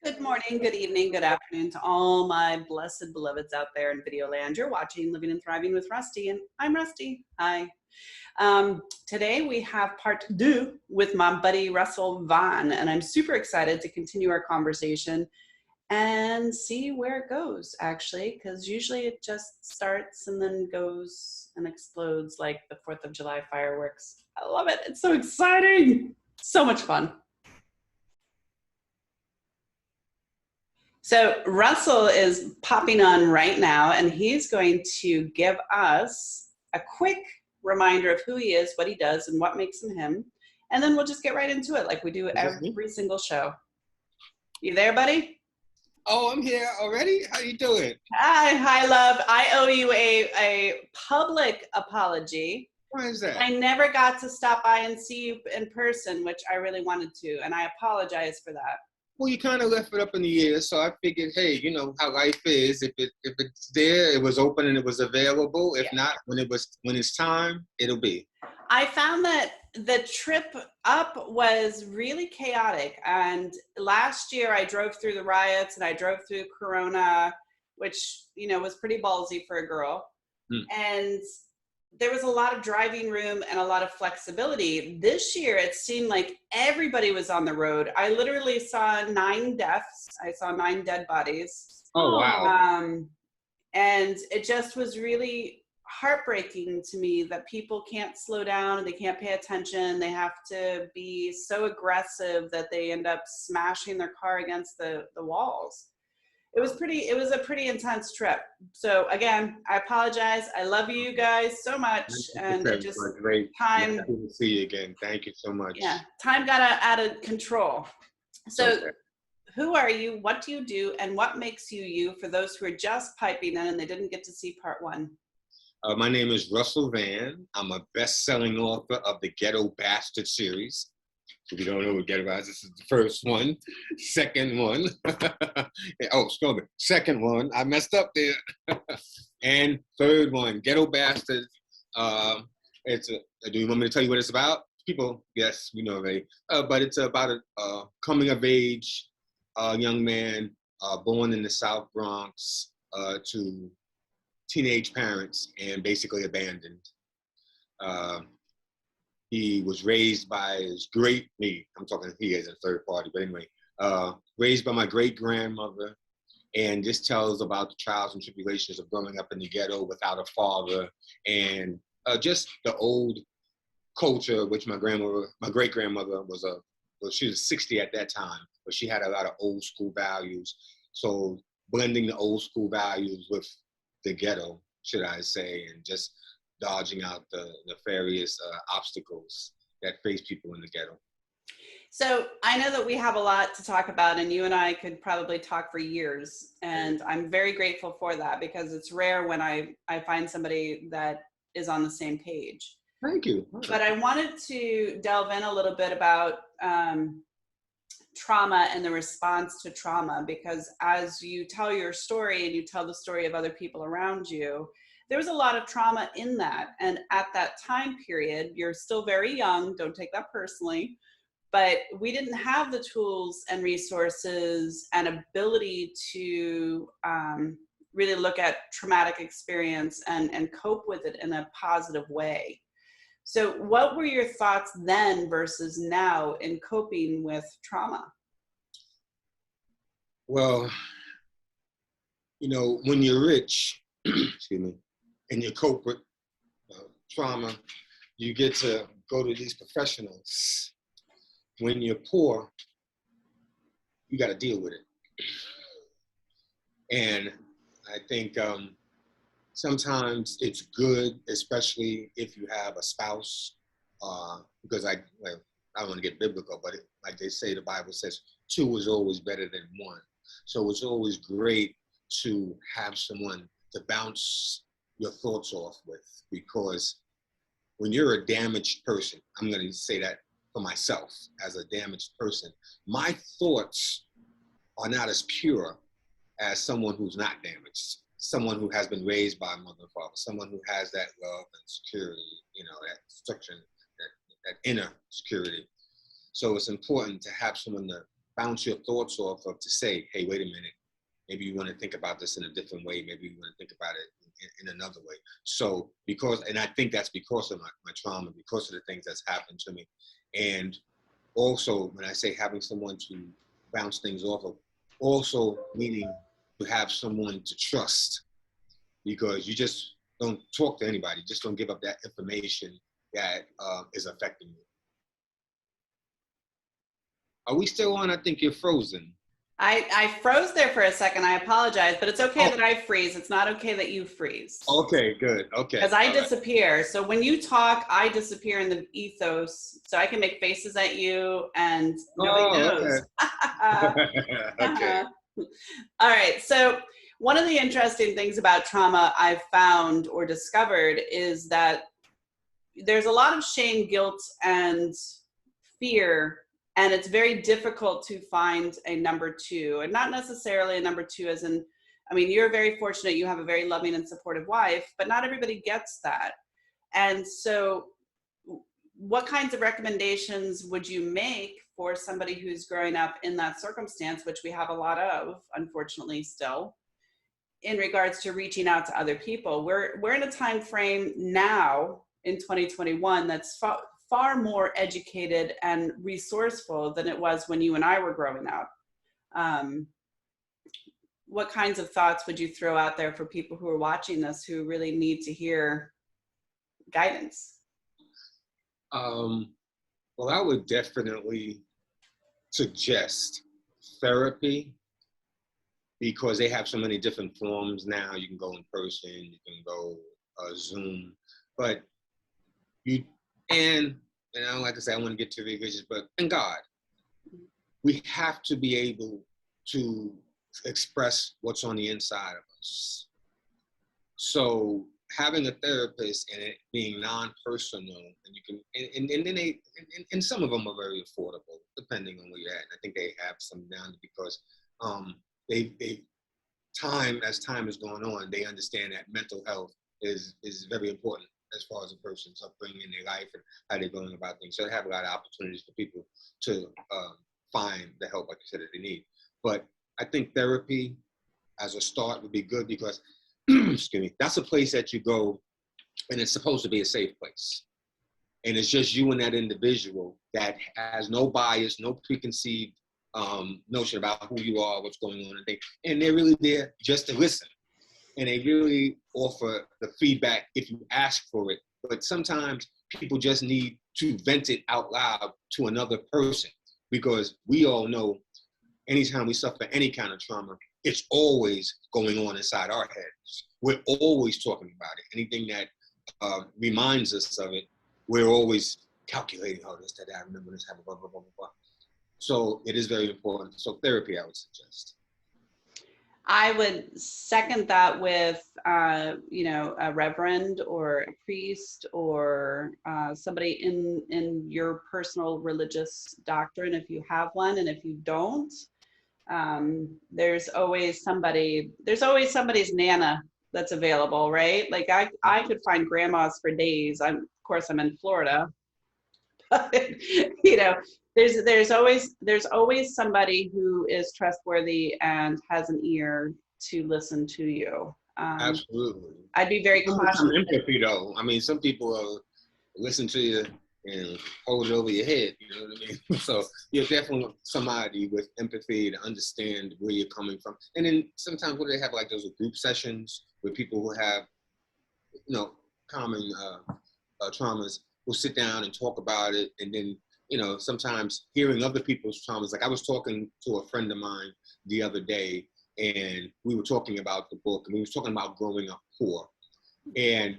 Good morning, good evening, good afternoon to all my blessed beloveds out there in video land. You're watching Living and Thriving with Rusty, and I'm Rusty. Hi. Today we have part two with my buddy Russell Vann, and I'm super excited to continue our conversation and see where it goes, actually, because usually it just starts and then goes and explodes like the 4th of July fireworks. I love it. It's so exciting. So much fun. So Russell is popping on right now, and he's going to give us a quick reminder of who he is, what he does, and what makes him him. And then we'll just get right into it like we do every single show. You there, buddy? Oh, I'm here already? How you doing? Hi, love. I owe you a public apology. Why is that? I never got to stop by and see you in person, which I really wanted to, and I apologize for that. Well, you kind of left it up in the air, so I figured, hey, you know how life is. If it's there, it was open and it was available. If not, when it's time, it'll be. I found that the trip up was really chaotic, and last year I drove through the riots and I drove through Corona, which was pretty ballsy for a girl. And there was a lot of driving room and a lot of flexibility. This year, it seemed like everybody was on the road. I literally saw 9 deaths. I saw 9 dead bodies. Oh, wow. And it just was really heartbreaking to me that people can't slow down and they can't pay attention. They have to be so aggressive that they end up smashing their car against the walls. It was a pretty intense trip. So again, I apologize. I love you guys so much. And it just great time to see you again. Thank you so much. Yeah, time got out of control. So who are you? What do you do? And what makes you you for those who are just piping in and they didn't get to see part 1? My name is Russell Vann. I'm a best-selling author of the Ghetto Bastard Series. If you don't know what Ghetto Bastard, this is the first one. Second one. Oh, excuse me. Second one. I messed up there. And third one, Ghetto Bastard. Do you want me to tell you what it's about? People, yes, we know already. But it's about a coming of age young man born in the South Bronx to teenage parents and basically abandoned. He was raised by his I'm talking he as a third party, but anyway, raised by my great-grandmother, and this tells about the trials and tribulations of growing up in the ghetto without a father, and just the old culture, which my great-grandmother she was 60 at that time, but she had a lot of old school values. So blending the old school values with the ghetto, should I say, and just dodging out the nefarious obstacles that face people in the ghetto. So I know that we have a lot to talk about, and you and I could probably talk for years. And I'm very grateful for that, because it's rare when I find somebody that is on the same page. Thank you. But I wanted to delve in a little bit about trauma and the response to trauma, because as you tell your story and you tell the story of other people around you, there was a lot of trauma in that. And at that time period, you're still very young, don't take that personally, but we didn't have the tools and resources and ability to really look at traumatic experience and cope with it in a positive way. So what were your thoughts then versus now in coping with trauma? Well, when you're rich, excuse me, and you cope with trauma, you get to go to these professionals. When you're poor, you got to deal with it. And I think sometimes it's good, especially if you have a spouse, because I don't want to get biblical, but like they say, the Bible says 2 is always better than 1. So it's always great to have someone to bounce your thoughts off with, because when you're a damaged person, I'm going to say that for myself as a damaged person, my thoughts are not as pure as someone who's not damaged, someone who has been raised by a mother and father, someone who has that love and security, that structure, that inner security. So it's important to have someone to bounce your thoughts off of to say, hey, wait a minute, maybe you want to think about this in a different way. Maybe you want to think about it in another way. So and I think that's because of my trauma, because of the things that's happened to me. And also, when I say having someone to bounce things off of, also needing to have someone to trust, because you just don't talk to anybody. Just don't give up that information that is affecting you. Are we still on? I think you're frozen. I froze there for a second. I apologize, but it's okay that I freeze. It's not okay that you freeze. Okay, good. Okay. Because I disappear. So when you talk, I disappear in the ethos. So I can make faces at you and nobody knows. Okay. All right. So one of the interesting things about trauma I've found or discovered is that there's a lot of shame, guilt, and fear. And it's very difficult to find a number two, and not necessarily a number two as in, I mean, you're very fortunate. You have a very loving and supportive wife, but not everybody gets that. And so what kinds of recommendations would you make for somebody who's growing up in that circumstance, which we have a lot of, unfortunately, still, in regards to reaching out to other people? We're in a time frame now in 2021 that's far more educated and resourceful than it was when you and I were growing up. What kinds of thoughts would you throw out there for people who are watching this who really need to hear guidance? Well, I would definitely suggest therapy, because they have so many different forms now. You can go in person, you can go Zoom, but and I don't like to say I want to get too religious, but in God, we have to be able to express what's on the inside of us. So having a therapist and it being non-personal, and you can, and then and some of them are very affordable, depending on where you're at. And I think they have some down because they as time is going on, they understand that mental health is very important as far as a person's upbringing in their life and how they're going about things. So they have a lot of opportunities for people to find the help, like you said, that they need. But I think therapy as a start would be good, because excuse me, that's a place that you go, and it's supposed to be a safe place. And it's just you and that individual that has no bias, no preconceived notion about who you are, what's going on, and they're really there just to listen. And they really offer the feedback if you ask for it. But sometimes people just need to vent it out loud to another person, because we all know anytime we suffer any kind of trauma, it's always going on inside our heads. We're always talking about it. Anything that reminds us of it, we're always calculating, oh, this, that, I remember this, blah, blah, blah, blah, blah. So it is very important. So therapy, I would suggest. I would second that with, a reverend or a priest or somebody in your personal religious doctrine, if you have one, and if you don't, there's always somebody's Nana that's available, right? Like I could find grandmas for days. Of course, I'm in Florida, but there's always somebody who is trustworthy and has an ear to listen to you. Absolutely. I'd be very cautious. Some empathy, though. I mean, some people listen to you and hold it over your head, you know what I mean? So you're definitely somebody with empathy to understand where you're coming from. And then sometimes what they have, like those group sessions with people who have, common traumas, will sit down and talk about it. And then, sometimes hearing other people's traumas. Like I was talking to a friend of mine the other day, and we were talking about the book, and we were talking about growing up poor. And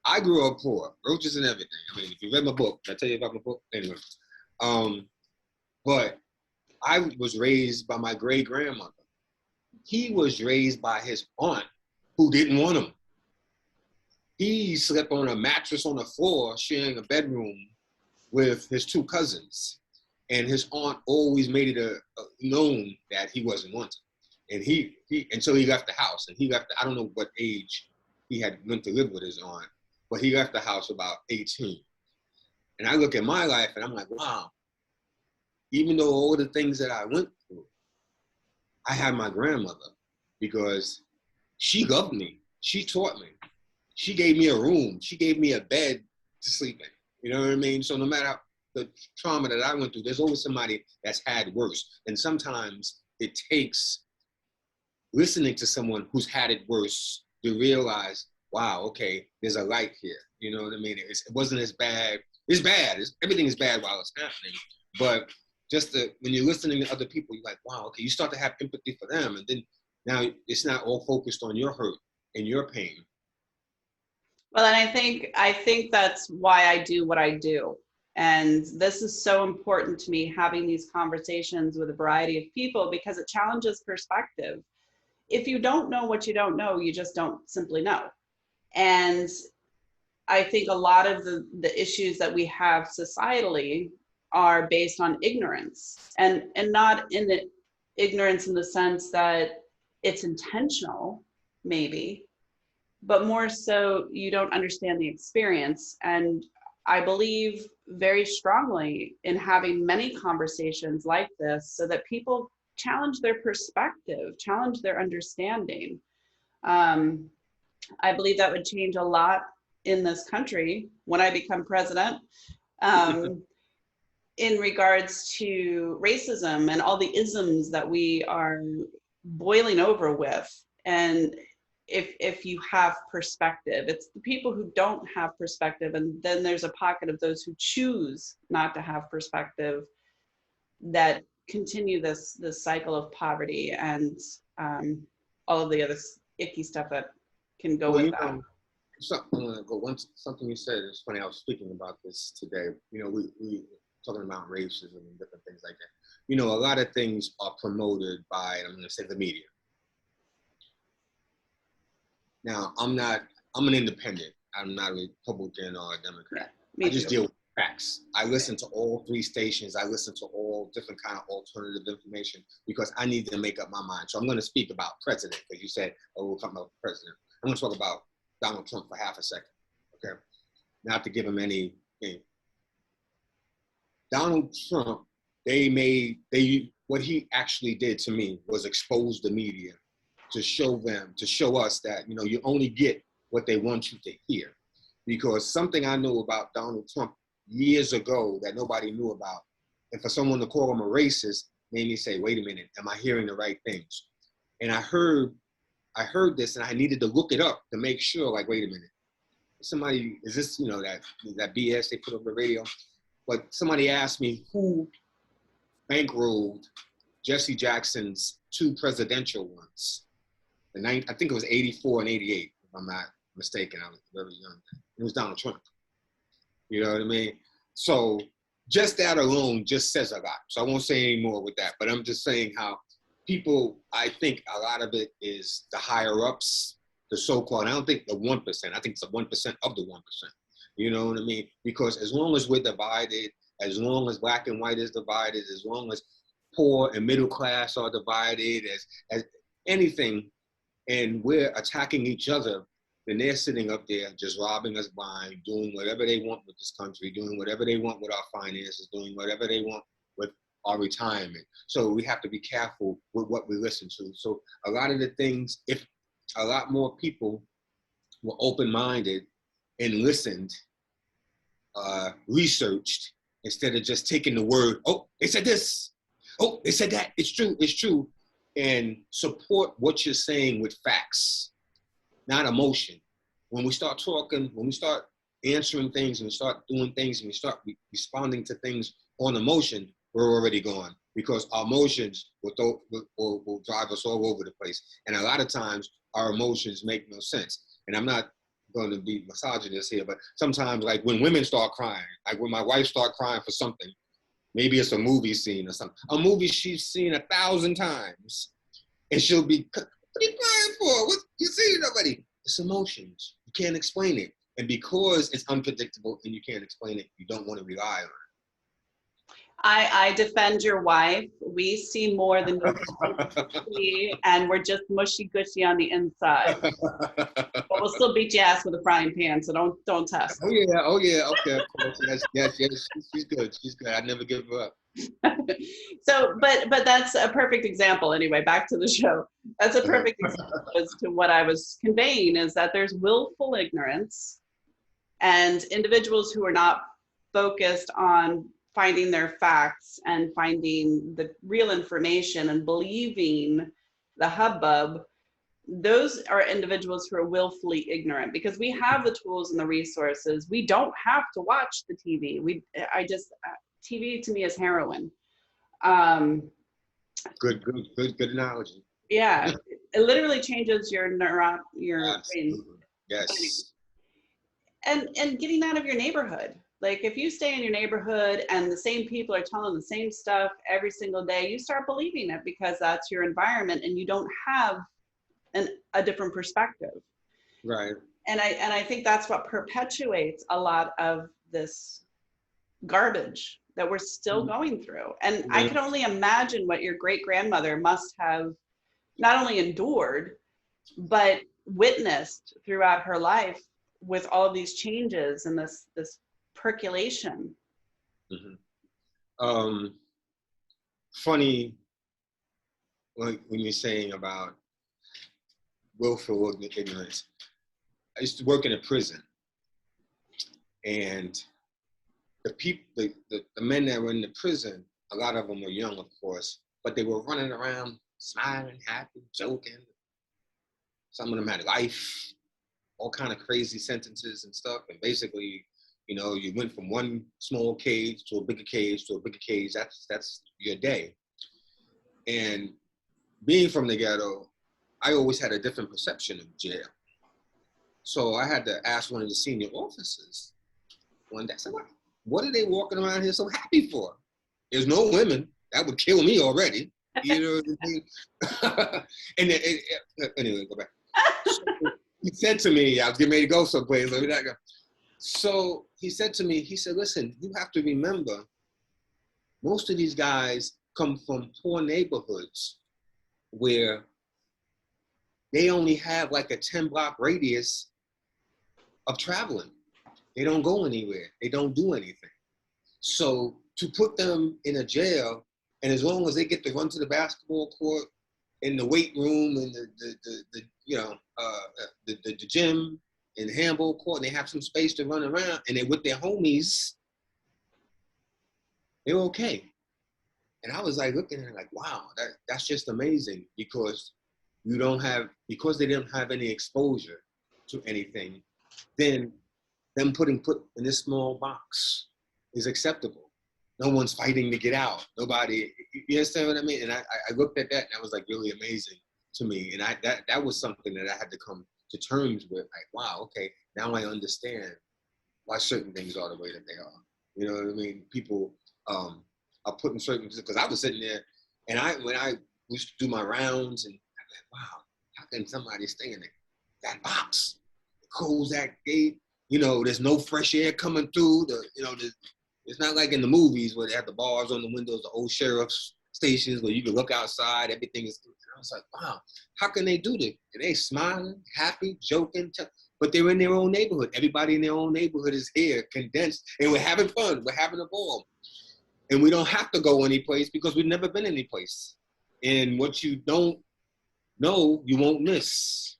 I grew up poor, roaches and everything. I mean, if you read my book, did I tell you about my book? Anyway, but I was raised by my great grandmother. He was raised by his aunt who didn't want him. He slept on a mattress on the floor, sharing a bedroom with his two cousins. And his aunt always made it known that he wasn't wanted. And until he left the house. And he left, I don't know what age he had went to live with his aunt, but he left the house about 18. And I look at my life and I'm like, wow, even though all the things that I went through, I had my grandmother because she loved me. She taught me. She gave me a room. She gave me a bed to sleep in. You know what I mean? So no matter the trauma that I went through, there's always somebody that's had worse. And sometimes it takes listening to someone who's had it worse to realize, wow, okay, there's a light here. You know what I mean? It wasn't as bad. It's bad. Everything is bad while it's happening. But just when you're listening to other people, you're like, wow, okay, you start to have empathy for them. And then now it's not all focused on your hurt and your pain. Well, and I think that's why I do what I do. And this is so important to me, having these conversations with a variety of people, because it challenges perspective. If you don't know what you don't know, you just don't simply know. And I think a lot of the issues that we have societally are based on ignorance, and not in the ignorance in the sense that it's intentional, maybe, but more so you don't understand the experience. And I believe very strongly in having many conversations like this so that people challenge their perspective, challenge their understanding. I believe that would change a lot in this country when I become president, in regards to racism and all the isms that we are boiling over with. And if you have perspective, it's the people who don't have perspective, and then there's a pocket of those who choose not to have perspective that continue this cycle of poverty and all of the other icky stuff that can go with that. Something you said, it's funny, I was speaking about this today. You know, we talking about racism and different things like that. You know, a lot of things are promoted by, I'm going to say, the media. Now, I'm an independent. I'm not a Republican or a Democrat. Yeah, I just deal with facts. I listen to all three stations. I listen to all different kind of alternative information because I need to make up my mind. So I'm going to speak about president, because you said, oh, we'll talk about president. I'm going to talk about Donald Trump for half a second, okay? Not to give him anything. Donald Trump, what he actually did to me was expose the media to show us that, you know, you only get what they want you to hear. Because something I knew about Donald Trump years ago that nobody knew about, and for someone to call him a racist made me say, wait a minute, am I hearing the right things? And I heard this and I needed to look it up to make sure, like, wait a minute, is this, you know, that BS they put over the radio? But somebody asked me who bankrolled Jesse Jackson's 2 presidential ones. I think it was 84 and 88, if I'm not mistaken. I was very young. It was Donald Trump. You know what I mean? So just that alone just says a lot. So I won't say any more with that, but I'm just saying how people, I think a lot of it is the higher ups, the so-called, I don't think the 1%, I think it's the 1% of the 1%. You know what I mean? Because as long as we're divided, as long as black and white is divided, as long as poor and middle class are divided, as anything, and we're attacking each other, then they're sitting up there just robbing us blind, doing whatever they want with this country, doing whatever they want with our finances, doing whatever they want with our retirement. So we have to be careful with what we listen to. So a lot of the things, if a lot more people were open-minded and listened, researched, instead of just taking the word, oh, they said this, oh, they said that, it's true, and support what you're saying with facts, not emotion. When we start talking, when we start answering things, and we start doing things, and we start responding to things on emotion, we're already gone, because our emotions will drive us all over the place. And a lot of times, our emotions make no sense. And I'm not going to be misogynist here, but sometimes, like when women start crying, like when my wife start crying for something, maybe it's a movie scene or something, a movie she's seen 1,000 times, and she'll be, what are you crying for? What you seen already? It's emotions. You can't explain it. And because it's unpredictable and you can't explain it, you don't want to rely on it. I defend your wife. We see more than you see, and we're just mushy-gushy on the inside. But we'll still beat your ass with a frying pan, so don't test. Oh yeah, okay, of course. Yes, she's good. I never give her up. So, but that's a perfect example. Anyway, back to the show. That's a perfect example as to what I was conveying, is that there's willful ignorance, and individuals who are not focused on finding their facts and finding the real information and believing the hubbub. Those are individuals who are willfully ignorant, because we have the tools and the resources. We don't have to watch the TV. TV to me is heroin. Good analogy. Yeah, it literally changes your brain. Yes. And getting out of your neighborhood. Like, if you stay in your neighborhood and the same people are telling the same stuff every single day, you start believing it because that's your environment, and you don't have a different perspective. Right. And I think that's what perpetuates a lot of this garbage that we're still going through. And I can only imagine what your great grandmother must have not only endured, but witnessed throughout her life, with all of these changes and this percolation. Funny when you're saying about willful ignorance. I used to work in a prison, and the men that were in the prison, a lot of them were young, of course, but they were running around smiling, happy, joking. Some of them had life, all kind of crazy sentences and stuff. And basically, you know, you went from one small cage to a bigger cage to a bigger cage. That's your day. And being from the ghetto, I always had a different perception of jail. So I had to ask one of the senior officers one day, I said, what are they walking around here so happy for? There's no women. That would kill me already. You know what I mean? Anyway, go back. So he said to me, I was getting ready to go someplace. Let me not go. So he said to me, he said, listen, you have to remember, most of these guys come from poor neighborhoods where they only have like a 10-block radius of traveling. They don't go anywhere. They don't do anything. So to put them in a jail, and as long as they get to run to the basketball court, in the weight room, and the gym, in the handball court, and they have some space to run around, and they're with their homies, they're okay. And I was like looking at it like, wow, that's just amazing, because because they didn't have any exposure to anything, then them put in this small box is acceptable. No one's fighting to get out. Nobody, you understand what I mean? And I looked at that, and that was like really amazing to me. And that was something that I had to come to terms with. Like, wow, okay, now I understand why certain things are the way that they are. You know what I mean? People are putting certain, because I was sitting there, and when I used to do my rounds, and I'm like, wow, how can somebody stay in that box, close that gate? You know, there's no fresh air coming through. It's not like in the movies where they have the bars on the windows, the old sheriff's stations where you can look outside, everything is good. And I was like, wow, how can they do this? And they smiling, happy, joking, but they're in their own neighborhood. Everybody in their own neighborhood is here, condensed, and we're having fun. We're having a ball. And we don't have to go anyplace because we've never been anyplace. And what you don't know, you won't miss.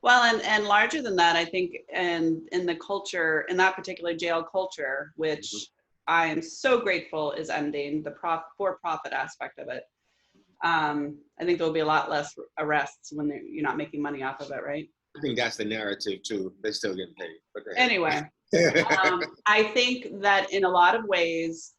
Well, and larger than that, I think, and in the culture, in that particular jail culture, which I am so grateful is ending, the for-profit aspect of it. I think there'll be a lot less arrests when you're not making money off of it, right? I think that's the narrative too. They're still getting paid. Anyway, I think that in a lot of ways,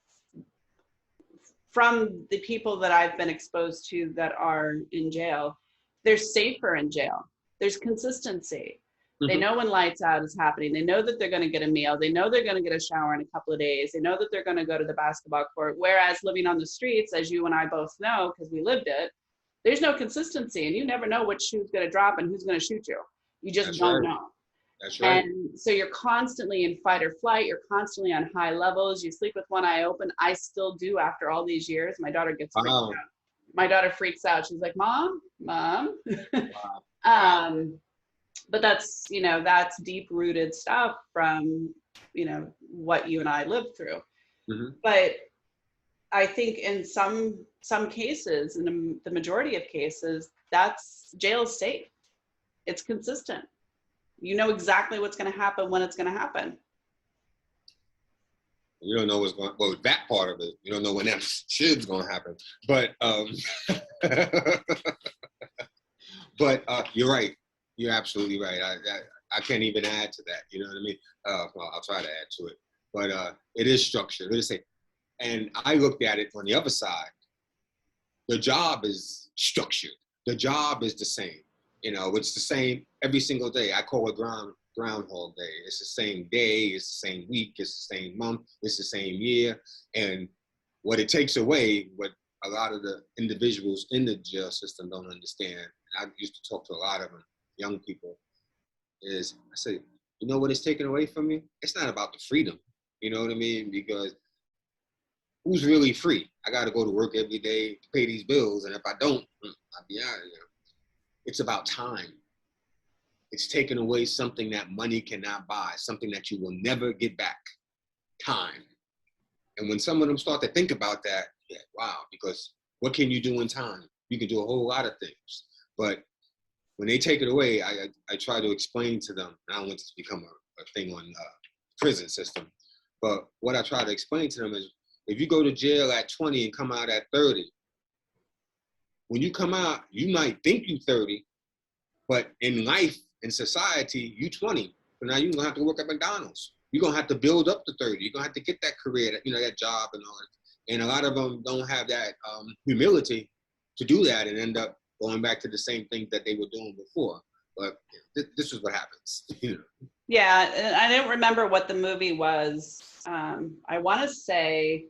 from the people that I've been exposed to that are in jail, they're safer in jail. There's consistency. They know when lights out is happening. They know that they're going to get a meal. They know they're going to get a shower in a couple of days. They know that they're going to go to the basketball court. Whereas living on the streets, as you and I both know, because we lived it, there's no consistency, and you never know which shoe's going to drop and who's going to shoot you. You just don't know. That's right. And so you're constantly in fight or flight. You're constantly on high levels. You sleep with one eye open. I still do after all these years. My daughter gets freaked out. My daughter freaks out. She's like, Mom. Wow. But that's, that's deep rooted stuff from, what you and I lived through. But I think in some cases, in the majority of cases, that's jail's safe. It's consistent. You know exactly what's going to happen when it's going to happen. You don't know what's going. Well, that part of it, you don't know when that shit's going to happen. But but you're right. You're absolutely right. I can't even add to that. You know what I mean? Well, I'll try to add to it. But it is structured. Let me say, and I looked at it on the other side. The job is structured. The job is the same. You know, it's the same every single day. I call it Groundhog Day. It's the same day. It's the same week. It's the same month. It's the same year. And what it takes away, what a lot of the individuals in the jail system don't understand, and I used to talk to a lot of them, young people, is I say, you know what it's taken away from you? It's not about the freedom. You know what I mean? Because who's really free? I got to go to work every day to pay these bills. And if I don't, I'll be out of here. It's about time. It's taken away something that money cannot buy, something that you will never get back, time. And when some of them start to think about that, yeah, wow, because what can you do in time? You can do a whole lot of things. But when they take it away, I try to explain to them, and I don't want this to become a thing on prison system, but what I try to explain to them is, if you go to jail at 20 and come out at 30, when you come out, you might think you're 30, but in life, in society, you 20. So now you're gonna have to work at McDonald's. You're gonna have to build up to 30. You're gonna have to get that career, that job and all that. And a lot of them don't have that humility to do that and end up going back to the same thing that they were doing before. But this is what happens. Yeah, and I don't remember what the movie was. I want to say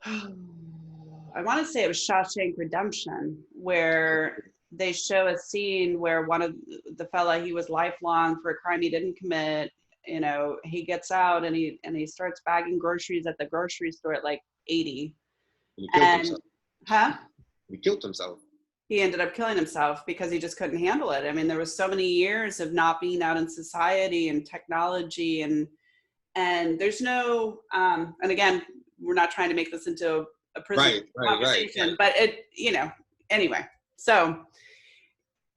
it was Shawshank Redemption, where they show a scene where one of the fella, he was lifelong for a crime he didn't commit. You know, he gets out and he starts bagging groceries at the grocery store at like 80. He killed himself. Huh? He killed himself. He ended up killing himself because he just couldn't handle it. I mean, there was so many years of not being out in society and technology and there's no, and again, we're not trying to make this into a prison conversation, but anyway. So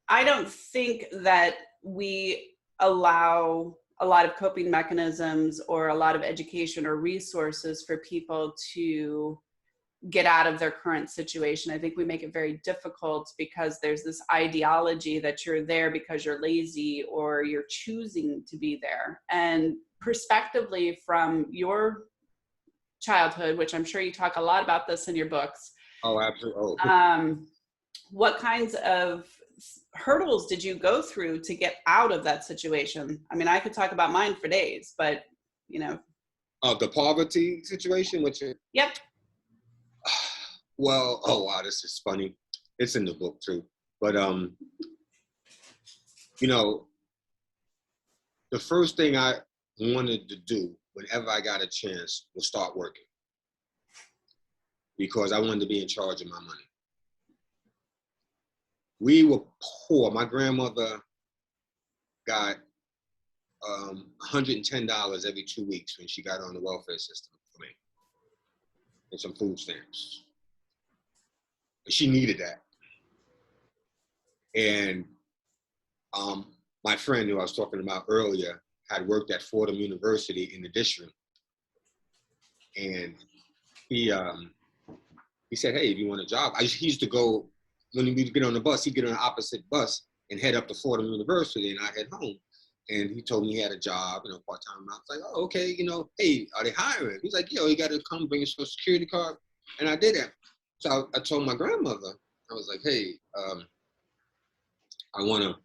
I don't think that we allow a lot of coping mechanisms or a lot of education or resources for people to get out of their current situation. I think we make it very difficult because there's this ideology that you're there because you're lazy or you're choosing to be there. And prospectively from your childhood, which I'm sure you talk a lot about this in your books. Oh, absolutely. What kinds of hurdles did you go through to get out of that situation? I mean, I could talk about mine for days, but the poverty situation, which Yep. Well, oh wow, this is funny. It's in the book too. But the first thing I wanted to do whenever I got a chance was start working, because I wanted to be in charge of my money. We were poor. My grandmother got $110 every 2 weeks when she got on the welfare system for me, and some food stamps. She needed that. And my friend who I was talking about earlier had worked at Fordham University in the district. And he said, hey, if you want a job, he used to go, when we'd get on the bus, he'd get on the opposite bus and head up to Fordham University, and I'd head home. And he told me he had a job, part-time. I was like, oh, okay, hey, are they hiring? He's like, you got to come bring your social security card. And I did that. So I told my grandmother, I was like, hey, I want to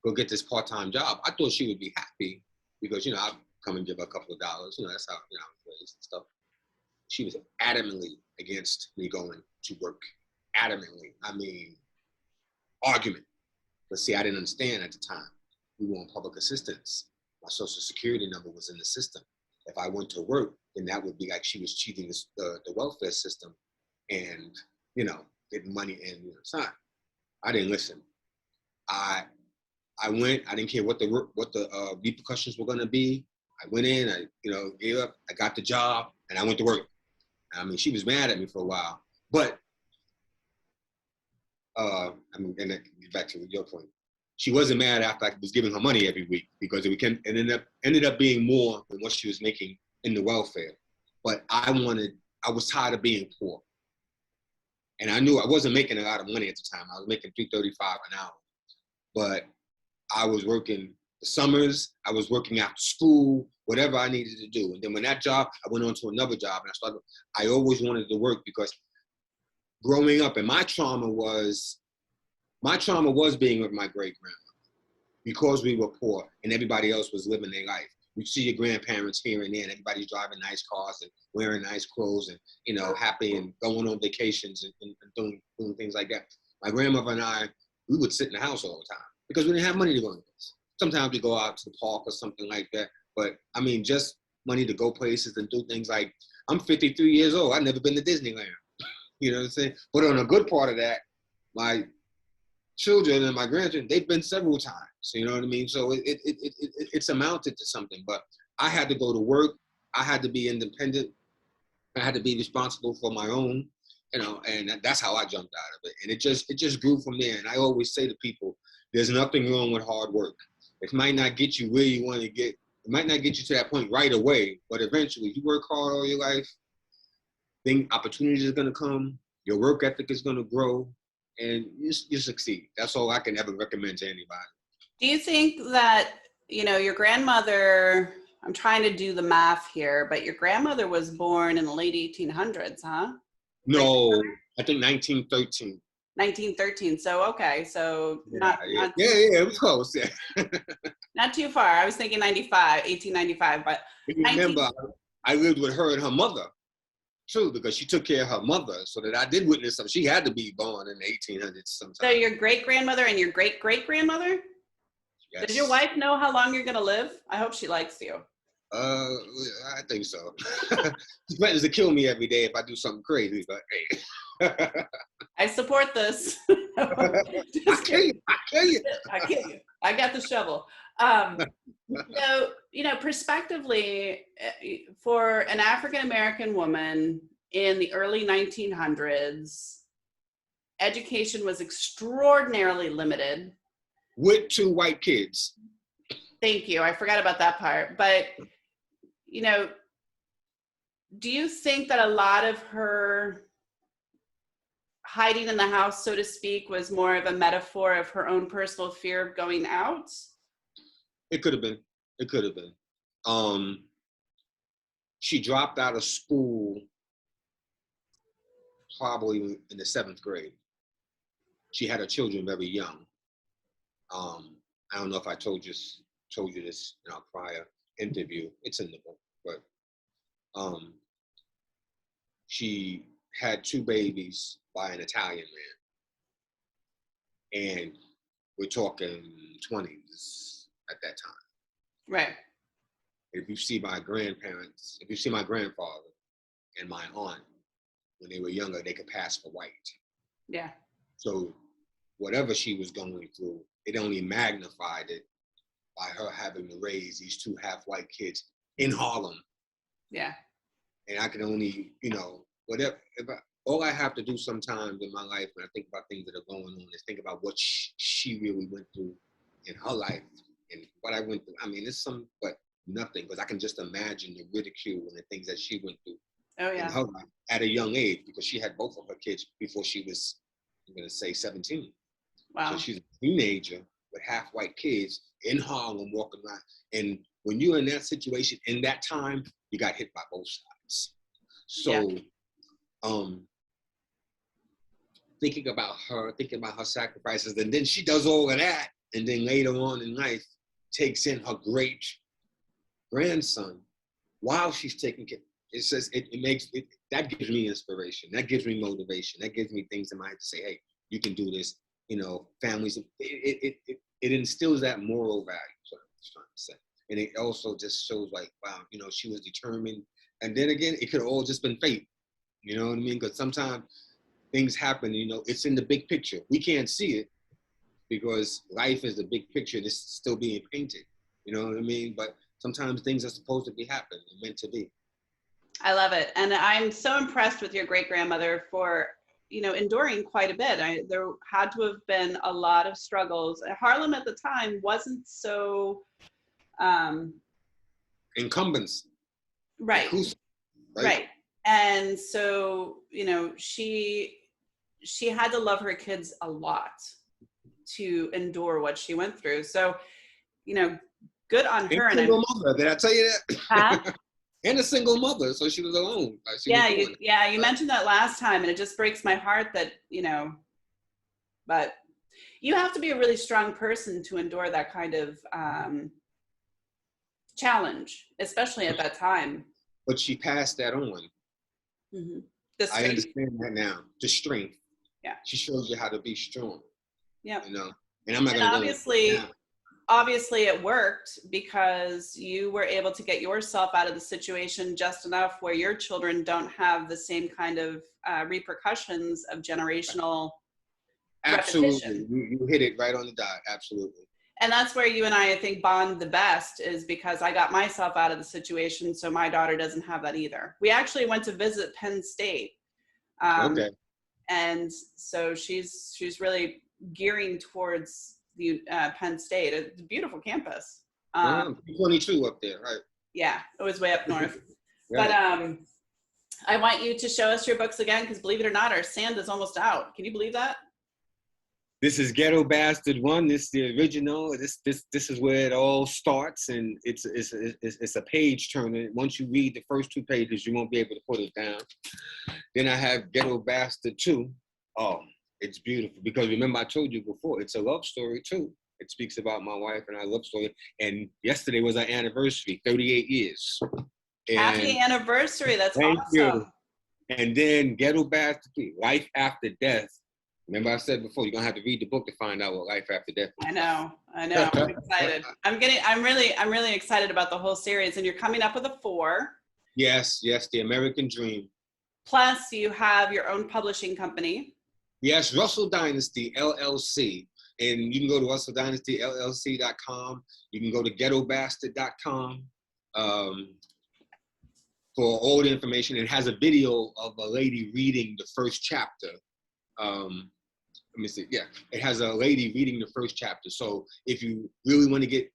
go get this part-time job. I thought she would be happy because, I'd come and give her a couple of dollars. That's how, I was raised and stuff. She was adamantly against me going to work. Adamantly. I mean, argument. But see, I didn't understand at the time. We were on public assistance. My social security number was in the system. If I went to work, then that would be like she was cheating the welfare system and, getting money in. It's not. I didn't listen. I went. I didn't care what the repercussions were going to be. I went in. I gave up. I got the job, and I went to work. I mean, she was mad at me for a while, but I mean, and back to your point, she wasn't mad after I was giving her money every week because it ended up being more than what she was making in the welfare. But I was tired of being poor, and I knew I wasn't making a lot of money at the time. I was making $3.35 an hour, but I was working the summers. I was working after school, whatever I needed to do. And then when that job, I went on to another job, and I always wanted to work because growing up, and my trauma was being with my great grandma because we were poor and everybody else was living their life. You see your grandparents here and there, and everybody's driving nice cars and wearing nice clothes and, you know, happy and going on vacations and doing things like that. My grandmother and I, we would sit in the house all the time because we didn't have money to go in place. Sometimes we go out to the park or something like that. But I mean, just money to go places and do things like, I'm 53 years old. I've never been to Disneyland. You know what I'm saying? But on a good part of that, my children and my grandchildren, they've been several times. You know what I mean? So it's amounted to something. But I had to go to work. I had to be independent. I had to be responsible for my own, you know, and that's how I jumped out of it. And it just grew from there. And I always say to people, there's nothing wrong with hard work. It might not get you where you want to get. It might not get you to that point right away, but eventually, if you work hard all your life, then opportunities are going to come. Your work ethic is going to grow, and you succeed. That's all I can ever recommend to anybody. Do you think that, you know, your grandmother, I'm trying to do the math here, but your grandmother was born in the late 1800s, huh? No, I think 1913. 1913. So, okay. So it was close. Yeah. Not too far. I was thinking 1895, but remember, I lived with her and her mother. True, because she took care of her mother, so that I did witness something. She had to be born in the 1800s sometime. So your great-grandmother and your great-great-grandmother? Yes. Does your wife know how long you're going to live? I hope she likes you. I think so. She threatens to kill me every day if I do something crazy, but hey. I support this. I kill you. I kill you. I got the shovel. So, you know, prospectively, for an African-American woman in the early 1900s, education was extraordinarily limited. With 2 white kids. Thank you. I forgot about that part. But, you know, do you think that a lot of her hiding in the house, so to speak, was more of a metaphor of her own personal fear of going out? It could have been. It could have been. She dropped out of school probably in the 7th grade. She had her children very young. I don't know if I told you this in our prior interview. It's in the book, but she had 2 babies by an Italian man, and we're talking 20s at that time. Right. If you see my grandparents, if you see my grandfather and my aunt, when they were younger, they could pass for white. Yeah. So whatever she was going through, it only magnified it by her having to raise these 2 half-white kids in Harlem. Yeah. And I can only, you know, whatever, all I have to do sometimes in my life when I think about things that are going on is think about what she really went through in her life and what I went through. I mean, it's but nothing, because I can just imagine the ridicule and the things that she went through in her life at a young age, because she had both of her kids before she was, I'm going to say 17. Wow. So she's a teenager with half-white kids in Harlem walking around. And when you're in that situation, in that time, you got hit by both sides. So thinking about her sacrifices, and then she does all of that, and then later on in life, takes in her great grandson while she's taking care. It says that gives me inspiration. That gives me motivation. That gives me things in my head to say, hey, you can do this. You know, families, it instills that moral value, so I was trying to say. And it also just shows like, wow, you know, she was determined. And then again, it could have all just been fate. You know what I mean? Because sometimes things happen, you know, it's in the big picture. We can't see it because life is the big picture and it's still being painted. You know what I mean? But sometimes things are supposed to be happening, meant to be. I love it. And I'm so impressed with your great grandmother for, enduring quite a bit. There had to have been a lot of struggles. Harlem at the time wasn't so, um, Incumbents, right, inclusive, right? right. And so, she had to love her kids a lot to endure what she went through. So, you know, good on And her. a single mother, did I tell you Huh? that? And a single mother, so she was alone. Like she was Yeah, doing it. you mentioned that last time, and it just breaks my heart that, but you have to be a really strong person to endure that kind of challenge, especially at that time. But she passed that on. Mm-hmm. The I strength. understand that now. The strength. Yeah. She shows you how to be strong. Yeah. And I'm not And gonna go down. obviously it worked because you were able to get yourself out of the situation just enough where your children don't have the same kind of repercussions of generational Absolutely. repetition. You hit it right on the dot. Absolutely. And that's where you and I think, bond the best, is because I got myself out of the situation so my daughter doesn't have that either. We actually went to visit Penn State. Okay. And so she's really gearing towards the Penn State. It's a beautiful campus. 22 up there, right? Yeah, it was way up north. Right. But I want you to show us your books again, because believe it or not, our sand is almost out. Can you believe that? This is Ghetto Bastard 1. This is the original. This is where it all starts, and it's a page turner. Once you read the first 2 pages, you won't be able to put it down. Then I have Ghetto Bastard 2. Oh, it's beautiful, because remember I told you before, it's a love story too. It speaks about my wife and our love story. And yesterday was our anniversary, 38 years. And happy anniversary. That's thank awesome. you. And then Ghetto Bastard 3, Life After Death. Remember I said before, you're gonna have to read the book to find out what life after death is. I know. I'm excited. I'm really excited about the whole series. And you're coming up with a 4. Yes, the American Dream. Plus you have your own publishing company. Yes, Russell Dynasty, LLC. And you can go to RussellDynastyLLC.com. You can go to GhettoBastard.com for all the information. It has a video of a lady reading the first chapter. Let me see. Yeah, it has a lady reading the first chapter. So if you really want to get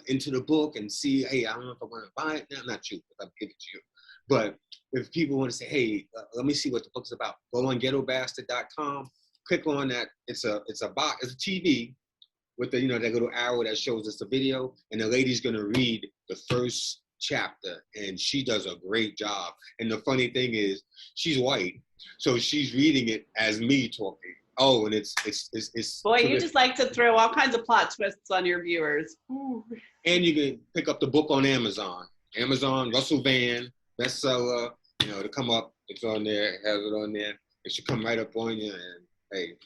into the book and see, hey, I don't know if I want to buy it. No, not you, but I'll give it to you. But if people want to say, hey, let me see what the book's about, go on GhettoBastard.com. Click on that. It's a box. It's a TV with the that little arrow that shows us the video, and the lady's gonna read the first chapter, and she does a great job. And the funny thing is, she's white, so she's reading it as me talking. Oh, and it's boy, you just like to throw all kinds of plot twists on your viewers. Ooh. And you can pick up the book on Amazon. Russell Vann, bestseller. To come up, it's on there. It has it on there. It should come right up on you. And hey.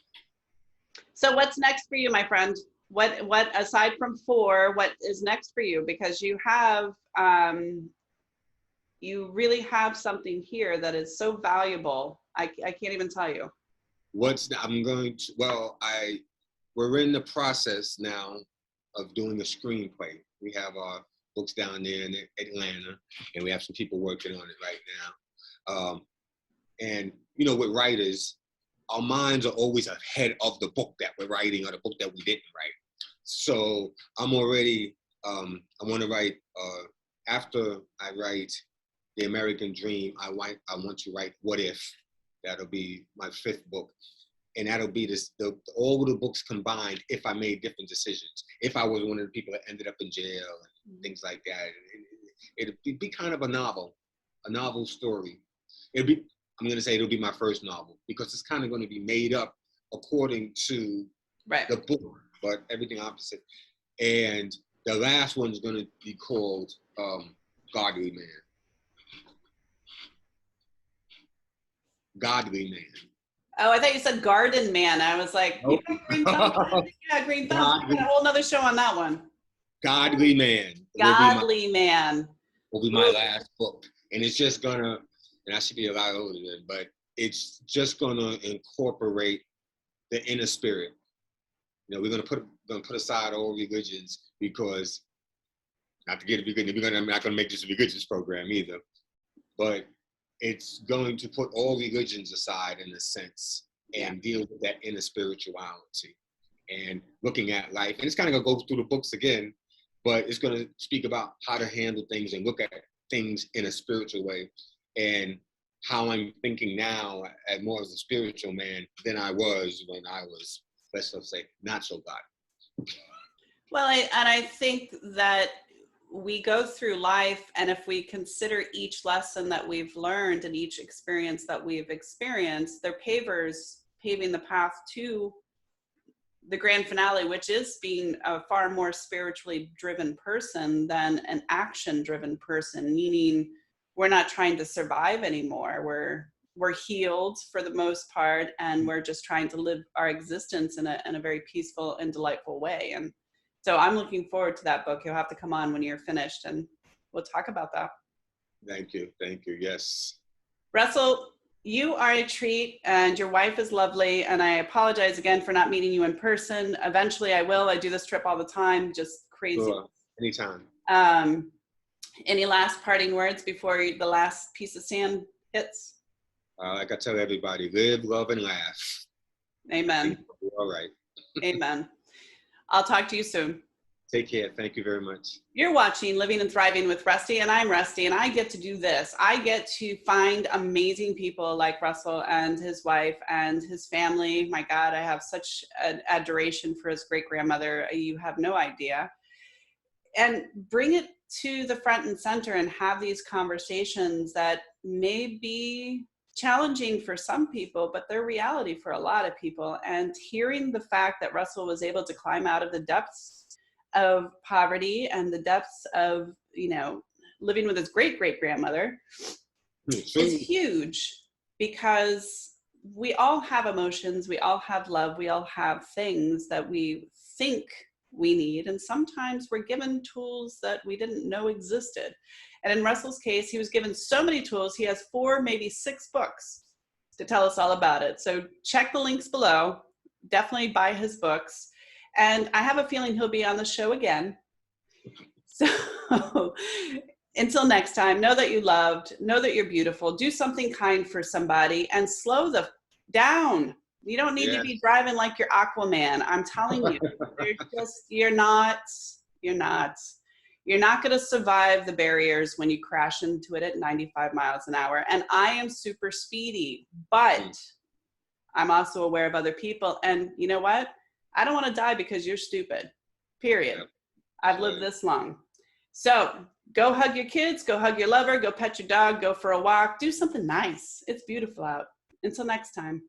So what's next for you, my friend? What aside from 4, what is next for you? Because you have you really have something here that is so valuable. I can't even tell you. We're in the process now of doing a screenplay. We have our books down there in Atlanta, and we have some people working on it right now. And with writers, our minds are always ahead of the book that we're writing or the book that we didn't write. So I'm already, I want to write, after I write The American Dream, I want to write What If. That'll be my 5th book. And that'll be all the books combined if I made different decisions. If I was one of the people that ended up in jail and things like that. It'd be kind of a novel story. I'm going to say it'll be my first novel, because it's kind of going to be made up according to the book, but everything opposite. And the last one's going to be called Godly Man. Godly Man. Oh, I thought you said Garden Man. I was like, nope. Green Thumb. Yeah, Green Thumb. We got a whole nother show on that one. Godly Man. Godly Man will be my last book. And it's just gonna, and I should be a lot older than, but it's just gonna incorporate the inner spirit. We're gonna put aside all religions, because not to get a religion, I'm not gonna make this a religious program either. but it's going to put all religions aside in a sense and deal with that inner spirituality and looking at life. And it's kind of going to go through the books again, but it's going to speak about how to handle things and look at things in a spiritual way, and how I'm thinking now as more as a spiritual man than I was when I was, let's say, not so God. Well, I think that we go through life, and if we consider each lesson that we've learned and each experience that we've experienced, they're paving the path to the grand finale, which is being a far more spiritually driven person than an action driven person, meaning we're not trying to survive anymore. We're healed for the most part, and we're just trying to live our existence in a very peaceful and delightful way. And so I'm looking forward to that book. You'll have to come on when you're finished and we'll talk about that. Thank you. Thank you. Yes. Russell, you are a treat, and your wife is lovely. And I apologize again for not meeting you in person. Eventually I will. I do this trip all the time, just crazy. Sure. Anytime. Any last parting words before the last piece of sand hits? Like I tell everybody, live, love, and laugh. Amen. All right. Amen. I'll talk to you soon. Take care. Thank you very much. You're watching Living and Thriving with Rustie, and I'm Rustie, and I get to do this. I get to find amazing people like Russell and his wife and his family. My God, I have such an adoration for his great-grandmother. You have no idea. And bring it to the front and center and have these conversations that may be challenging for some people, but they're reality for a lot of people. And hearing the fact that Russell was able to climb out of the depths of poverty and the depths of, living with his great-great-grandmother is huge, because we all have emotions, we all have love, we all have things that we think we need, and sometimes we're given tools that we didn't know existed. And in Russell's case, he was given so many tools. He has 4, maybe 6 books to tell us all about it. So check the links below. Definitely buy his books. And I have a feeling he'll be on the show again. So until next time, know that you loved, know that you're beautiful, do something kind for somebody, and slow the down. You don't need to be driving like you're Aquaman. I'm telling you, you're not going to survive the barriers when you crash into it at 95 miles an hour. And I am super speedy, but I'm also aware of other people. And you know what? I don't want to die because you're stupid, period. Yep. I've lived this long. So go hug your kids, go hug your lover, go pet your dog, go for a walk, do something nice. It's beautiful out. Until next time.